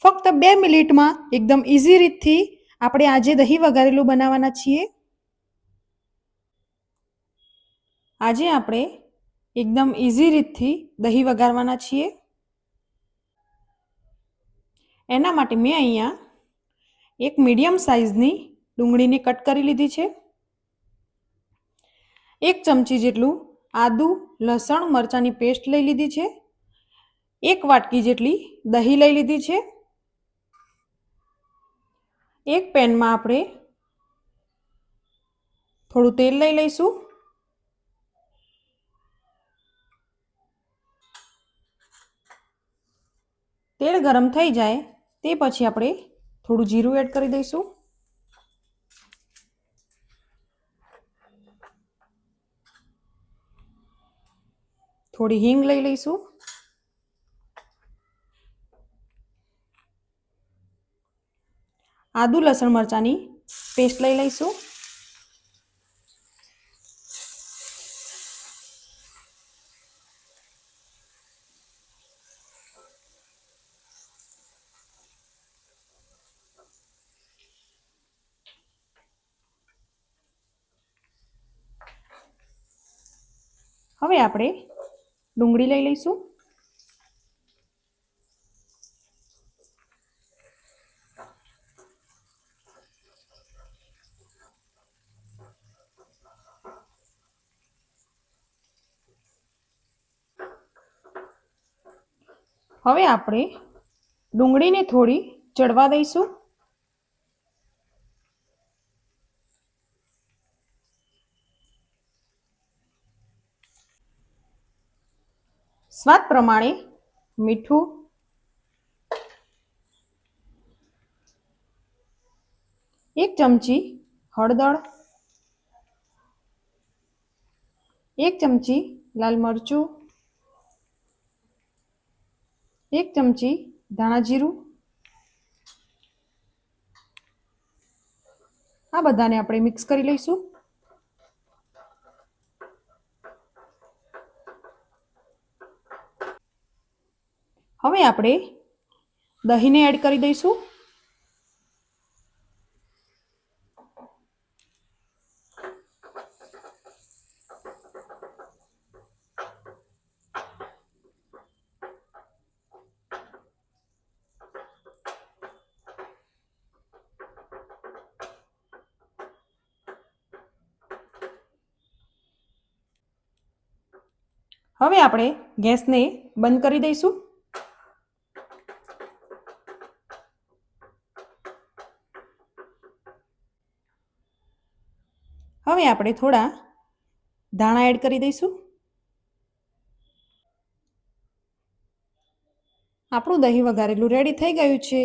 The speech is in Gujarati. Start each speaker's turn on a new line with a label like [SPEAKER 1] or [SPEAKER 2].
[SPEAKER 1] ફક્ત 2 મિનિટમાં એકદમ ઇઝી રીતથી આપણે આજે દહીં વઘારેલું બનાવવાના છીએ. આજે આપણે એકદમ ઇઝી રીતથી દહીં વઘારવાના છીએ. એના માટે મેં અહીંયા એક મીડિયમ સાઇઝની ડુંગળીને કટ કરી લીધી છે. 1 ચમચી જેટલું આદુ લસણ મરચાંની પેસ્ટ લઈ લીધી છે. 1 વાટકી જેટલી દહીં લઈ લીધી છે. એક પેનમાં આપણે થોડું તેલ લઈ લઈશું. તેલ ગરમ થઈ જાય તે પછી આપણે થોડું જીરું એડ કરી દઈશું. થોડી હિંગ લઈ લઈશું. આદુ લસણ મરચાંની પેસ્ટ લઈ લઈશું. હવે આપણે ડુંગળી લઈ લઈશું. હવે આપણે ડુંગળીને થોડી ચડવા દઈશું. સ્વાદ પ્રમાણે મીઠું, 1 ચમચી હળદર, 1 ચમચી લાલ મરચું, 1 ચમચી ધાણા જીરું. આ બધાને આપણે મિક્સ કરી લઈશું. હવે આપણે દહીંને એડ કરી દઈશું. હવે આપણે ગેસને બંધ કરી દઈશું. હવે આપણે થોડા ધાણા એડ કરી દઈશું. આપણું દહીં વઘારેલું રેડી થઈ ગયું છે.